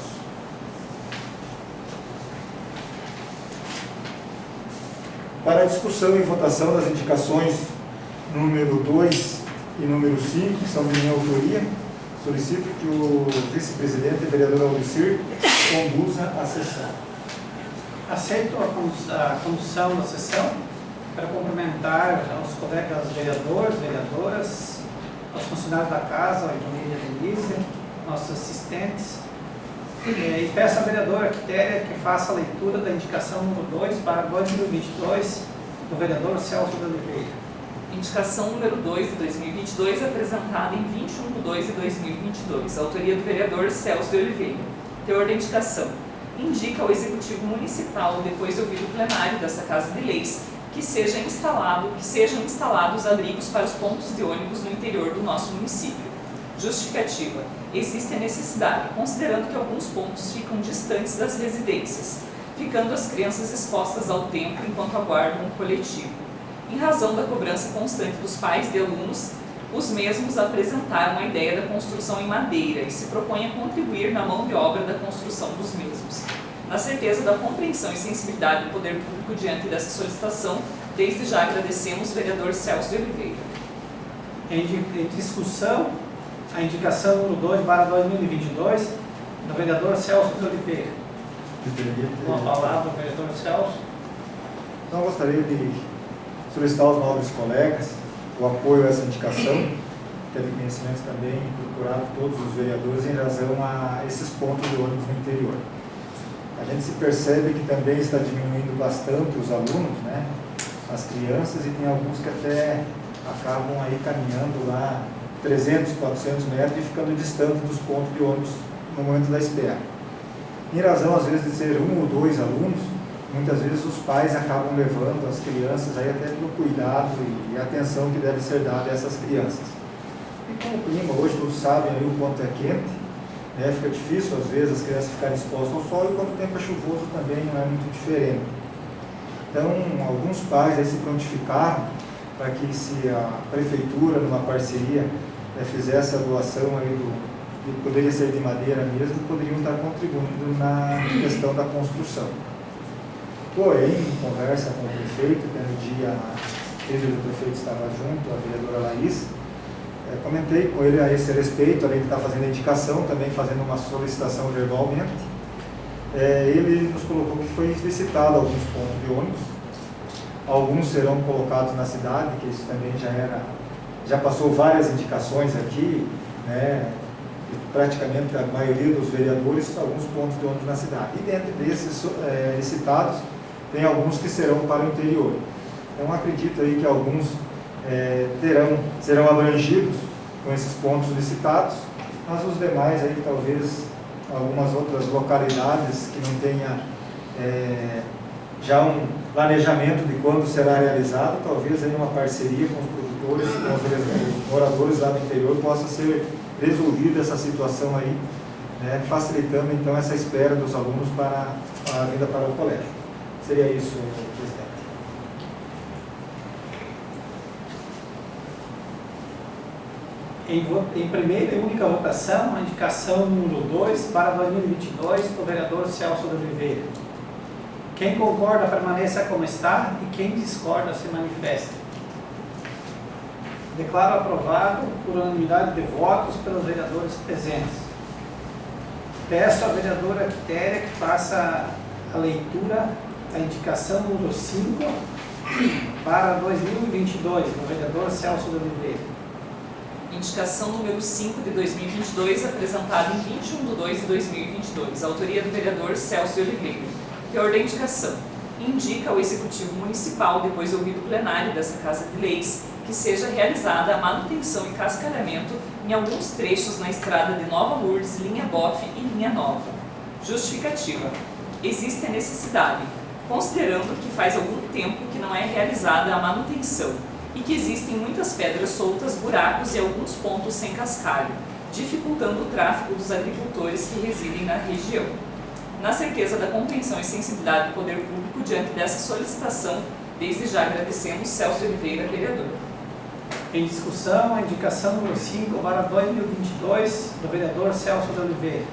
Para a discussão e votação das indicações número 2 e número 5, que são de minha autoria, solicito que o vice-presidente, vereador Aldecir, conduza a sessão. Aceito a condução da sessão para cumprimentar aos colegas vereadores, vereadoras, aos funcionários da casa, a família Denise, nossos assistentes, e peço à vereadora Quitéria que faça a leitura da indicação número 2/2022 do vereador Celso de Oliveira. Indicação número 2 de 2022, apresentada em 21/2/2022. Autoria do vereador Celso de Oliveira. Teor da indicação. Indica ao Executivo Municipal, depois do ouvido plenário desta Casa de Leis, que sejam instalados abrigos para os pontos de ônibus no interior do nosso município. Justificativa. Existe a necessidade, considerando que alguns pontos ficam distantes das residências, ficando as crianças expostas ao tempo enquanto aguardam o coletivo. Em razão da cobrança constante dos pais de alunos, os mesmos apresentaram a ideia da construção em madeira e se propõem a contribuir na mão de obra da construção dos mesmos. Na certeza da compreensão e sensibilidade do poder público diante dessa solicitação, desde já agradecemos o vereador Celso de Oliveira. Em discussão, a indicação número 2/2022 do vereador Celso de Oliveira. Com a palavra, o vereador Celso. Então, gostaria de solicitar aos nobres colegas o apoio a essa indicação, que é de conhecimento também procurado por todos os vereadores em razão a esses pontos de ônibus no interior. A gente se percebe que também está diminuindo bastante os alunos, né, as crianças, e tem alguns que até acabam aí caminhando lá 300, 400 metros e ficando distante dos pontos de ônibus no momento da espera. Em razão, às vezes, de ser 1 ou 2 alunos, muitas vezes os pais acabam levando as crianças aí até pelo cuidado e atenção que deve ser dada a essas crianças. E com o clima, hoje todos sabem aí o quanto é quente, né? Fica difícil às vezes as crianças ficarem expostas ao sol, e quando o tempo é chuvoso também não é muito diferente. Então, alguns pais aí se prontificaram para que, se a prefeitura, numa parceria, fizesse a doação aí que poderia ser de madeira mesmo, poderiam estar contribuindo na questão da construção. Porém, em conversa com o prefeito, que no dia o prefeito estava junto, a vereadora Laís, comentei com ele a esse respeito, além de estar fazendo a indicação, também fazendo uma solicitação verbalmente. Ele nos colocou que foi licitado alguns pontos de ônibus, alguns serão colocados na cidade, que isso também já passou várias indicações aqui, né? Praticamente a maioria dos vereadores, alguns pontos de ônibus na cidade. E dentro desses licitados, tem alguns que serão para o interior. Então acredito aí que alguns serão abrangidos com esses pontos licitados, mas os demais aí talvez algumas outras localidades que não tenha já um planejamento de quando será realizado, talvez aí uma parceria com os produtores, com os moradores lá do interior, possa ser resolvida essa situação aí, né, facilitando então essa espera dos alunos para a vinda para o colégio. Seria isso, presidente. Em primeira e única votação, a indicação número 2 para 2022 do vereador Celso de Oliveira. Quem concorda permaneça como está e quem discorda se manifesta. Declaro aprovado por unanimidade de votos pelos vereadores presentes. Peço à vereadora Quitéria que faça a leitura da indicação número 5 para 2022 do vereador Celso de Oliveira. Indicação número 5 de 2022, apresentada em 21/2/2022. Autoria do vereador Celso de Oliveira. Teor da indicação. Indica ao Executivo Municipal, depois de ouvido o plenário dessa Casa de Leis, que seja realizada a manutenção e cascalhamento em alguns trechos na estrada de Nova Lourdes, linha Boff e linha Nova. Justificativa. Existe a necessidade, considerando que faz algum tempo que não é realizada a manutenção e que existem muitas pedras soltas, buracos e alguns pontos sem cascalho, dificultando o tráfego dos agricultores que residem na região. Na certeza da compreensão e sensibilidade do poder público diante dessa solicitação, desde já agradecemos Celso de Oliveira, vereador. Em discussão, a indicação número 5 para 2022 do vereador Celso de Oliveira.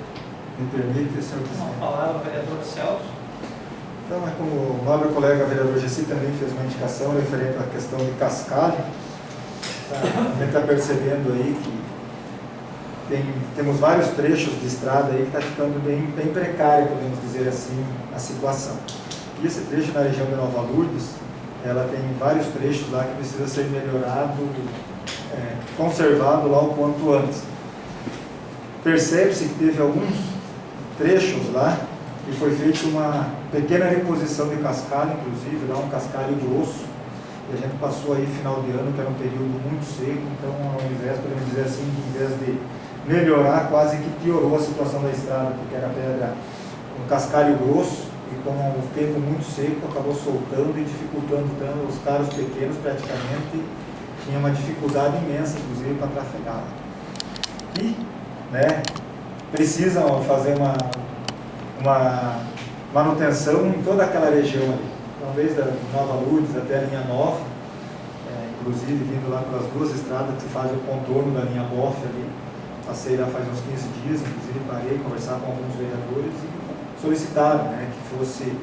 Me permite, senhor presidente. Uma palavra, vereador Celso. Então, como o nobre colega vereador Gessi também fez uma indicação referente à questão de cascalho, a gente está percebendo aí que temos vários trechos de estrada aí que está ficando bem precário, podemos dizer assim, a situação. E esse trecho na região de Nova Lourdes, ela tem vários trechos lá que precisa ser melhorado, conservado lá o quanto antes. Percebe-se que teve alguns trechos lá e foi feita uma pequena reposição de cascalho, inclusive lá um cascalho grosso, e a gente passou aí final de ano, que era um período muito seco, então ao invés, podemos dizer assim, que em vez de melhorar, quase que piorou a situação da estrada, porque era pedra, um cascalho grosso, e com o tempo muito seco, acabou soltando e dificultando tanto os carros pequenos, praticamente, tinha uma dificuldade imensa, inclusive, para trafegar. E, precisam fazer uma manutenção em toda aquela região ali. Então, desde a Nova Lourdes até a linha Nova, inclusive vindo lá pelas duas estradas que fazem o contorno da linha Boff ali. Passei lá faz uns 15 dias, inclusive parei, conversar com alguns vereadores e solicitaram que fosse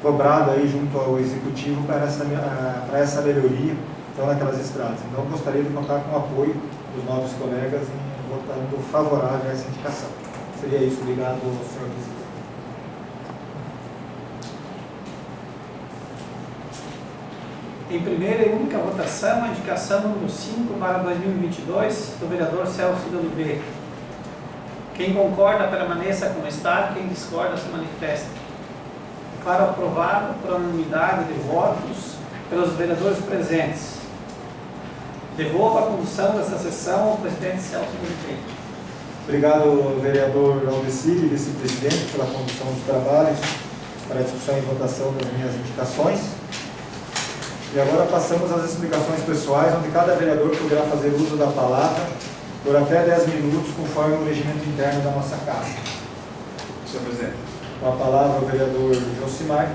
cobrado aí junto ao Executivo para essa melhoria então, naquelas estradas. Então, gostaria de contar com o apoio dos novos colegas em votando favorável a essa indicação. Seria isso. Obrigado, senhor presidente. Em primeira e única votação, a indicação número 5 para 2022 do vereador Celso de Oliveira. Quem concorda, permaneça como está, quem discorda, se manifesta. Declaro aprovado por unanimidade de votos pelos vereadores presentes. Devolvo a condução dessa sessão ao presidente Celso de Oliveira. Obrigado, vereador Aldecir, vice-presidente, pela condução dos trabalhos. para a discussão e votação das minhas indicações. E agora passamos às explicações pessoais, onde cada vereador poderá fazer uso da palavra por até 10 minutos, conforme o regimento interno da nossa Casa. Senhor presidente, Com a palavra o vereador Josimar.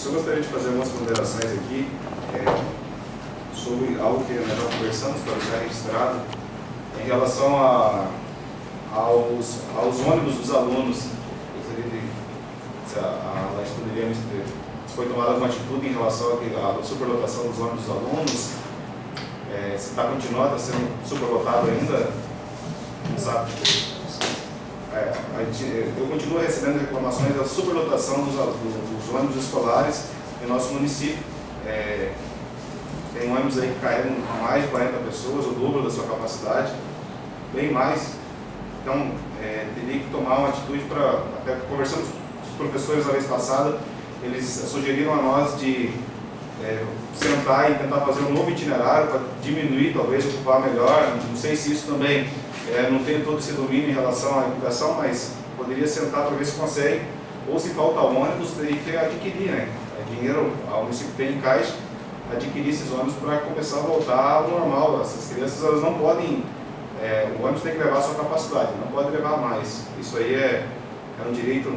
eu gostaria de fazer algumas ponderações aqui sobre algo que nós já conversamos para ficar registrado em relação aos ônibus dos alunos. Gostaria de se nós poderíamos ter, se foi tomada alguma atitude em relação à superlotação dos ônibus dos alunos, se está continuando, está sendo superlotado ainda, não sabe? Eu continuo recebendo reclamações da superlotação dos ônibus escolares em nosso município. Tem ônibus aí que carregam mais de 40 pessoas, o dobro da sua capacidade, bem mais. Então, teria que tomar uma atitude para... Até conversamos com os professores a vez passada, eles sugeriram a nós de sentar e tentar fazer um novo itinerário para diminuir, talvez, ocupar melhor. Não sei se isso também... não tenho todo esse domínio em relação à educação, mas poderia sentar para ver se consegue, ou se falta ônibus, teria que adquirir, né? Dinheiro, o município tem em caixa, adquirir esses ônibus para começar a voltar ao normal. Essas crianças, elas não podem, o ônibus tem que levar a sua capacidade, não pode levar mais. Isso aí é um direito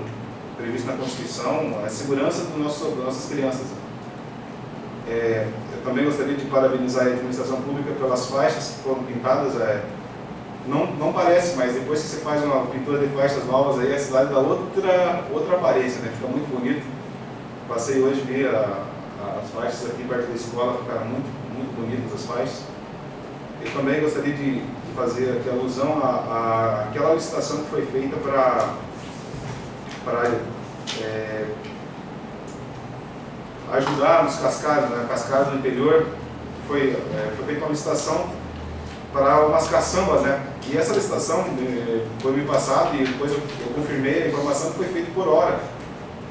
previsto na Constituição, a segurança das nossas crianças. Eu também gostaria de parabenizar a administração pública pelas faixas que foram pintadas. Não parece, mas depois que você faz uma pintura de faixas novas, aí a cidade dá outra aparência, né? Fica muito bonito. Passei hoje, vi as faixas aqui perto da escola, ficaram muito bonitas as faixas. Eu também gostaria de fazer aqui alusão àquela licitação que foi feita para ajudar nos cascados, né? Cascadas do interior. Foi feita uma licitação para umas caçambas, né? E essa licitação foi me passada e depois eu confirmei a informação que foi feita por hora.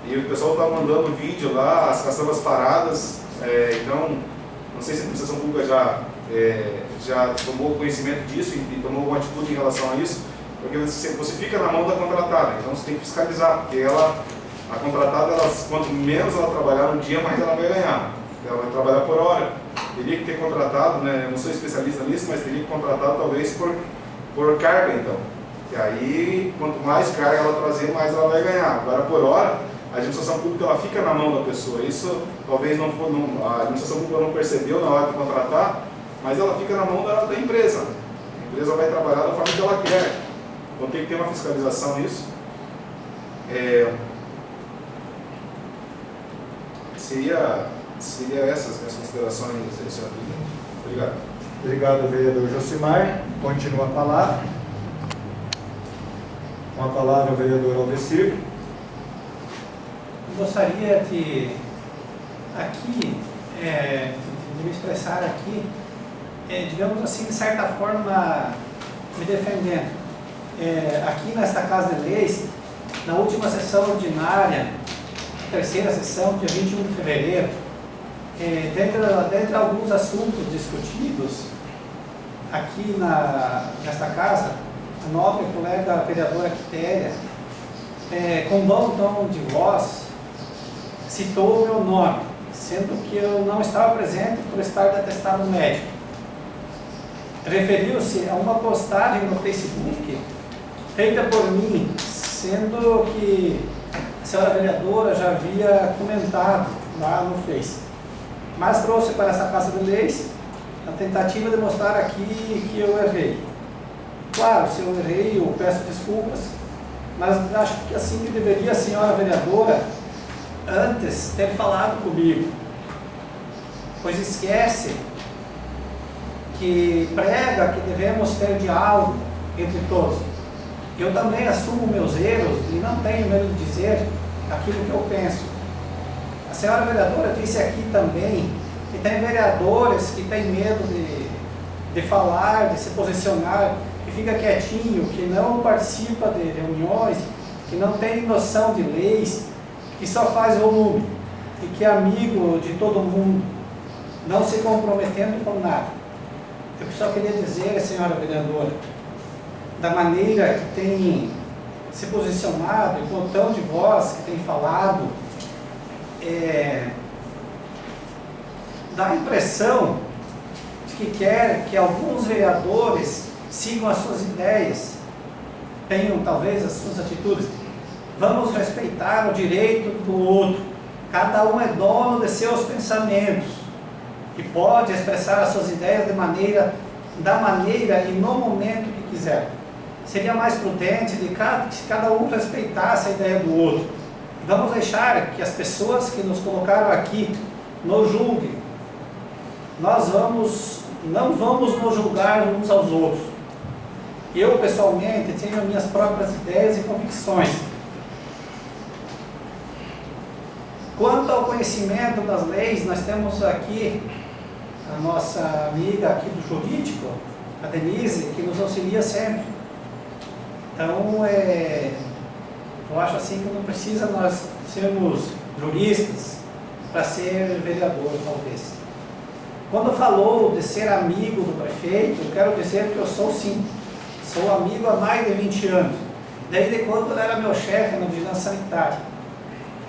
E o pessoal estava mandando vídeo lá, as caçambas paradas. Então, não sei se a administração pública já tomou conhecimento disso e tomou alguma atitude em relação a isso, porque você fica na mão da contratada, então você tem que fiscalizar, porque a contratada, quanto menos ela trabalhar no dia, mais ela vai ganhar. Ela vai trabalhar por hora. Teria que ter contratado, né? Eu não sou especialista nisso, mas teria que contratar talvez por carga, então. E aí, quanto mais carga ela trazer, mais ela vai ganhar. Agora, por hora, a administração pública ela fica na mão da pessoa. Isso talvez a administração pública não percebeu na hora de contratar, mas ela fica na mão da empresa. A empresa vai trabalhar da forma que ela quer. Então tem que ter uma fiscalização nisso. Seria essas considerações, senhor presidente. Obrigado. Obrigado, vereador Josimar. Continua a palavra. Com a palavra, o vereador Aldecir. Gostaria de me expressar aqui, digamos assim, de certa forma, me defendendo. Aqui nesta Casa de Leis, na última sessão ordinária, terceira sessão, dia 21 de fevereiro, dentre alguns assuntos discutidos aqui nesta casa, a nobre colega vereadora Quitéria, com bom tom de voz, citou o meu nome, sendo que eu não estava presente por estar de atestado médico. Referiu-se a uma postagem no Facebook feita por mim, sendo que a senhora vereadora já havia comentado lá no Face. Mas trouxe para essa Casa de Leis a tentativa de mostrar aqui que eu errei. Claro, se eu errei, eu peço desculpas, mas acho que assim que deveria a senhora vereadora antes ter falado comigo, pois esquece que prega que devemos ter diálogo entre todos. Eu também assumo meus erros e não tenho medo de dizer aquilo que eu penso. A senhora vereadora disse aqui também que tem vereadores que têm medo de falar, de se posicionar, que fica quietinho, que não participa de reuniões, que não tem noção de leis, que só faz volume e que é amigo de todo mundo, não se comprometendo com nada. Eu só queria dizer, senhora vereadora, da maneira que tem se posicionado, e com o tom de voz que tem falado, dá a impressão de que quer que alguns vereadores sigam as suas ideias, tenham talvez as suas atitudes. Vamos respeitar o direito do outro. Cada um é dono de seus pensamentos e pode expressar as suas ideias da maneira e no momento que quiser. Seria mais prudente de cada um respeitasse a ideia do outro. Vamos deixar que as pessoas que nos colocaram aqui nos julguem. Nós não vamos nos julgar uns aos outros. Eu, pessoalmente, tenho minhas próprias ideias e convicções. Quanto ao conhecimento das leis, nós temos aqui a nossa amiga aqui do jurídico, a Denise, que nos auxilia sempre. Então, eu acho assim que não precisa nós sermos juristas para ser vereador, talvez. Quando falou de ser amigo do prefeito, eu quero dizer que eu sou sim. Sou amigo há mais de 20 anos. Desde quando ele era meu chefe na vigilância sanitária.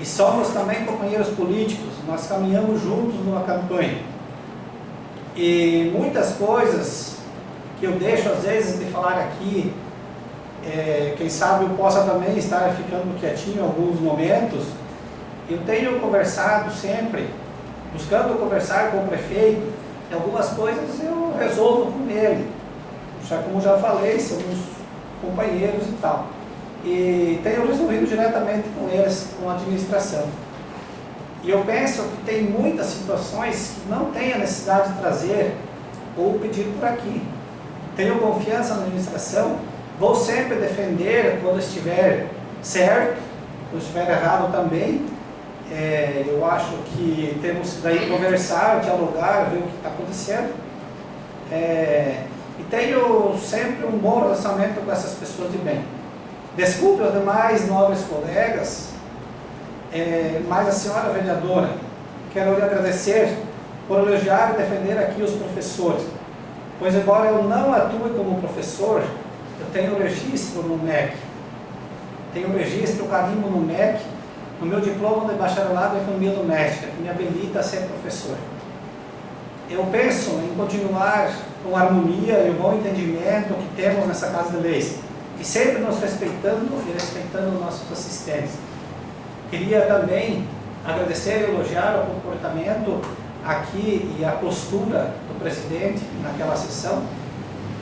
E somos também companheiros políticos, nós caminhamos juntos numa campanha. E muitas coisas que eu deixo às vezes de falar aqui, quem sabe eu possa também estar ficando quietinho em alguns momentos, eu tenho conversado sempre, buscando conversar com o prefeito, e algumas coisas eu resolvo com ele. Como já falei, somos companheiros e tal. E tenho resolvido diretamente com eles, com a administração. E eu penso que tem muitas situações que não tem a necessidade de trazer ou pedir por aqui. Tenho confiança na administração, vou sempre defender quando estiver certo, quando estiver errado também. Eu acho que temos que daí conversar, dialogar, ver o que está acontecendo. E tenho sempre um bom relacionamento com essas pessoas de bem. Desculpe os demais nobres colegas, mas a senhora vereadora, quero lhe agradecer por elogiar e defender aqui os professores, pois embora eu não atue como professor, eu tenho registro no MEC, tenho registro, carimbo no MEC, no meu diploma de bacharelado em economia doméstica, que me habilita a ser professor. Eu penso em continuar com a harmonia e o bom entendimento que temos nessa Casa de Leis, e sempre nos respeitando e respeitando nossos assistentes. Queria também agradecer e elogiar o comportamento aqui e a postura do presidente naquela sessão,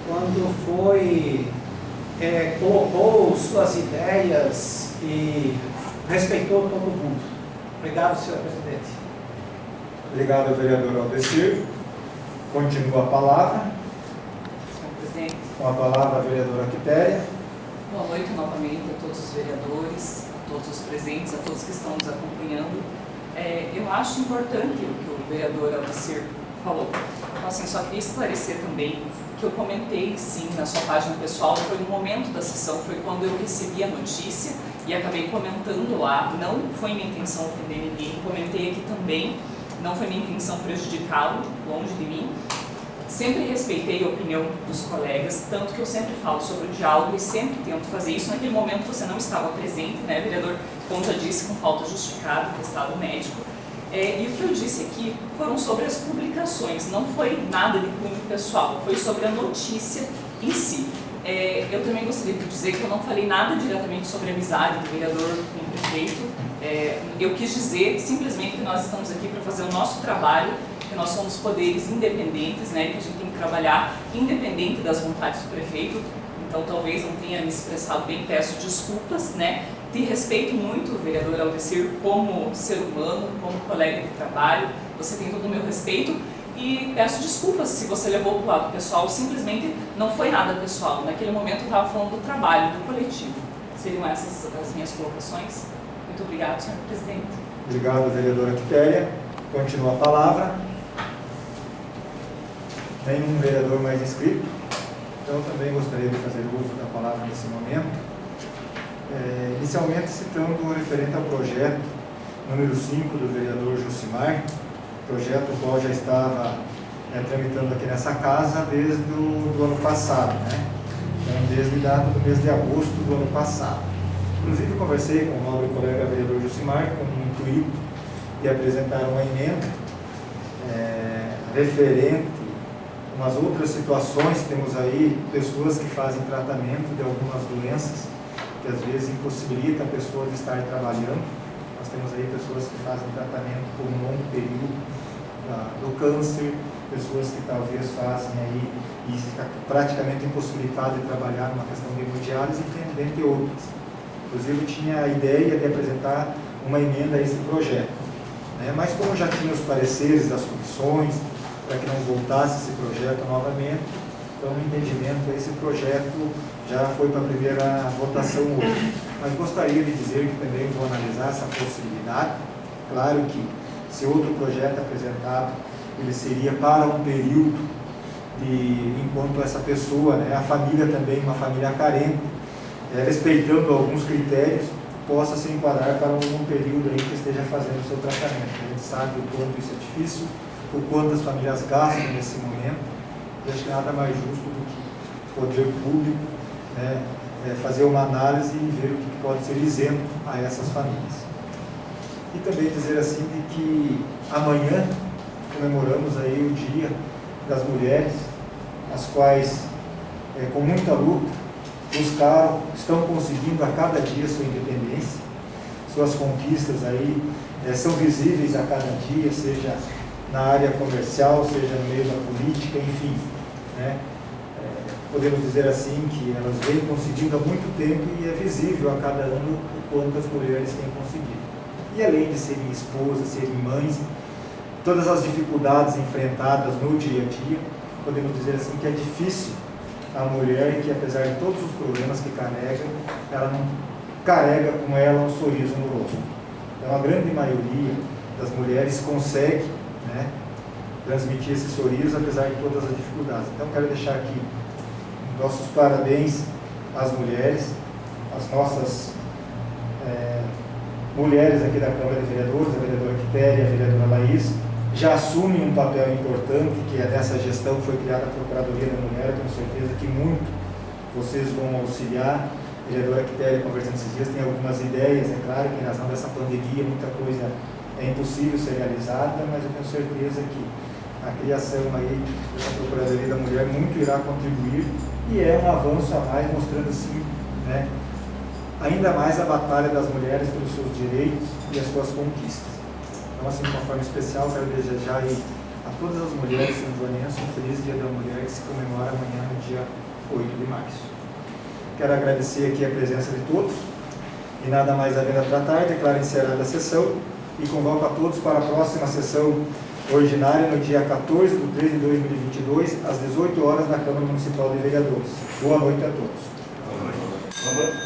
quando colocou suas ideias e respeitou todo mundo. Obrigado, senhor presidente. Obrigado, vereador Aldecir. Continua a palavra. Senhor presidente. Com a palavra, a vereadora Quitéria. Boa noite novamente a todos os vereadores, a todos os presentes, a todos que estão nos acompanhando. Eu acho importante o que o vereador Aldecir falou. Então, assim, só queria esclarecer também que eu comentei, sim, na sua página pessoal, foi no momento da sessão, foi quando eu recebi a notícia e acabei comentando lá. Não foi minha intenção ofender ninguém, comentei aqui também, não foi minha intenção prejudicá-lo, longe de mim. Sempre respeitei a opinião dos colegas, tanto que eu sempre falo sobre o diálogo e sempre tento fazer isso. Naquele momento você não estava presente, né, vereador? Como já disse, com falta justificada, atestado médico. E o que eu disse aqui foram sobre as publicações, não foi nada de cunho pessoal, foi sobre a notícia em si. Eu também gostaria de dizer que eu não falei nada diretamente sobre a amizade do vereador com o prefeito. Eu quis dizer simplesmente que nós estamos aqui para fazer o nosso trabalho, que nós somos poderes independentes, né, que a gente tem que trabalhar independente das vontades do prefeito. Então talvez não tenha me expressado bem, peço desculpas, né. Te respeito muito, vereador Aldecir, como ser humano, como colega de trabalho, você tem todo o meu respeito e peço desculpas se você levou para o lado pessoal, simplesmente não foi nada pessoal, naquele momento eu estava falando do trabalho, do coletivo. Seriam essas as minhas colocações. Muito obrigado, senhor presidente. Obrigado, vereadora Quitéria. Continua a palavra. Nenhum vereador mais inscrito, então também gostaria de fazer uso da palavra nesse momento. Inicialmente citando o referente ao projeto número 5 do vereador Jucimar, projeto o qual já estava tramitando aqui nessa casa desde o ano passado, né? Então, desde a data do mês de agosto do ano passado. Inclusive conversei com o nobre colega vereador Jucimar com o intuito de apresentar uma emenda referente a umas outras situações. Temos aí pessoas que fazem tratamento de algumas doenças que às vezes impossibilita a pessoa de estar trabalhando. Nós temos aí pessoas que fazem tratamento por um longo período do câncer, pessoas que talvez fazem aí e fica praticamente impossibilitado de trabalhar numa questão de hemodiálise, dentre outras. Inclusive eu tinha a ideia de apresentar uma emenda a esse projeto, né? Mas como já tinha os pareceres das comissões, para que não voltasse esse projeto novamente, então o entendimento esse projeto já foi para a primeira votação hoje. Mas gostaria de dizer que também vou analisar essa possibilidade. Claro que se outro projeto apresentado, ele seria para um período enquanto essa pessoa, né, a família também, uma família carente, respeitando alguns critérios, possa se enquadrar para um período aí que esteja fazendo o seu tratamento. A gente sabe o quanto isso é difícil, o quanto as famílias gastam nesse momento, e acho que nada mais justo do que o poder público, né, fazer uma análise e ver o que pode ser isento a essas famílias. E também dizer assim de que amanhã comemoramos aí o Dia das Mulheres, as quais, com muita luta, buscaram, estão conseguindo a cada dia sua independência, suas conquistas aí são visíveis a cada dia, seja na área comercial, seja no meio da política, enfim, né? Podemos dizer assim que elas vêm conseguindo há muito tempo e é visível a cada ano o quanto as mulheres têm conseguido. E além de serem esposas, serem mães, todas as dificuldades enfrentadas no dia a dia, podemos dizer assim que é difícil a mulher que, apesar de todos os problemas que carrega, ela não carrega com ela um sorriso no rosto. Então a grande maioria das mulheres consegue, né, transmitir esse sorriso apesar de todas as dificuldades. Então quero deixar aqui nossos parabéns às mulheres, às nossas mulheres aqui da Câmara de Vereadores, a vereadora Quitéria e a vereadora Laís, já assumem um papel importante, que é dessa gestão, foi criada a Procuradoria da Mulher, tenho certeza que muito vocês vão auxiliar. A vereadora Quitéria, conversando esses dias, tem algumas ideias, é claro que em razão dessa pandemia muita coisa é impossível ser realizada, mas eu tenho certeza que a criação aí dessa Procuradoria da Mulher muito irá contribuir e é um avanço a mais, mostrando assim, né, ainda mais a batalha das mulheres pelos seus direitos e as suas conquistas. Então, assim, de uma forma especial, quero desejar aí a todas as mulheres sanjoanenses um feliz Dia da Mulher que se comemora amanhã, no dia 8 de março. Quero agradecer aqui a presença de todos e nada mais havendo a tratar, declaro encerrada a sessão e convoco a todos para a próxima sessão ordinária no dia 14 de 3 de 2022, às 18 horas, na Câmara Municipal de Vereadores. Boa noite a todos. Boa noite.